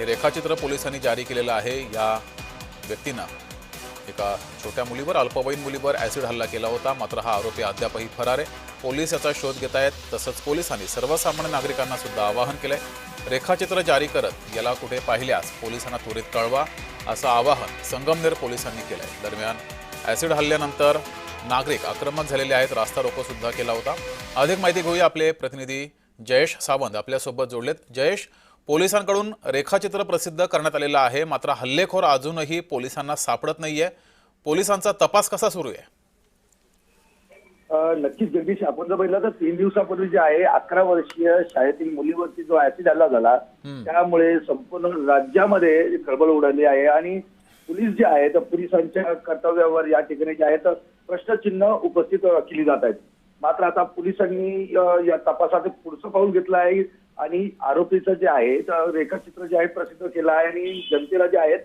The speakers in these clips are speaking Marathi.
हे रेखाचित्र पोलिसांनी जारी केलेलं आहे। या व्यक्तीनं एका छोट्या मुलीवर, अल्पवयीन मुलीवर ॲसिड हल्ला केला होता, मात्र हा आरोपी अद्यापही फरार आहे। पोलीस याचा शोध घेत आहेत। तसंच पोलिसांनी सर्वसामान्य नागरिकांना सुद्धा आवाहन केलंय, रेखाचित्र जारी करत याला कुठे पाहिल्यास पोलिसांना त्वरित कळवा, असं आवाहन संगमनेर पोलिसांनी केलंय। दरम्यान ॲसिड हल्ल्यानंतर नागरिक आक्रमक झालेले आहेत, रास्ता रोको सुद्धा केला होता। अधिक माहिती घेऊया, आपले प्रतिनिधी जयेश सावंत आपल्यासोबत जोडलेत। जयेश, पोलिसांकडून रेखाचित्र प्रसिद्ध करण्यात आलेलं आहे, मात्र हल्लेखोर अजूनही पोलिसांना सापडत नाहीये। पोलिसांचा तपास कसा सुरू आहे? नक्कीच जगदीश, आपण जर पाहिलं तर 3 दिवसापूर्वी जे आहे 11 वर्षीय शाळेतील मुलीवरती जो ऍसिड हल्ला झाला, त्यामुळे संपूर्ण राज्यामध्ये खळबळ उडाली आहे आणि पोलीस जे आहेत पोलिसांच्या कर्तव्यावर या ठिकाणी जे आहेत प्रश्नचिन्ह उपस्थित केली जात आहेत। मात्र आता पोलिसांनी या तपासात पुढचं पाऊल घेतलं आहे आणि आरोपीचं जे आहे रेखाचित्र जे आहे प्रसिद्ध केलं आहे आणि जनतेला जे आहेत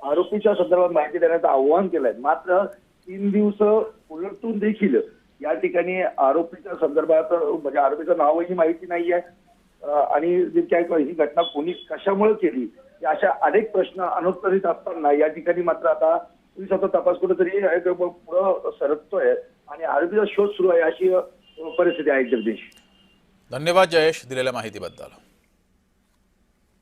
आरोपीच्या संदर्भात माहिती देण्याचं आवाहन केलंय। मात्र 3 दिवस उलटून देखील या ठिकाणी आरोपीच्या संदर्भात म्हणजे आरोपीचं नावही माहिती नाही आहे आणि ही घटना कोणी कशामुळे केली अशा अनेक प्रश्न अनुत्तरित असताना या ठिकाणी मात्र आता पोलिसांचा तपास कुठेतरी पुढे सरकतोय आणि आरोपीचा शोध सुरू आहे, अशी परिस्थिती आहे। जगदीश, धन्यवाद जयेश दिलेल्या माहितीबद्दल।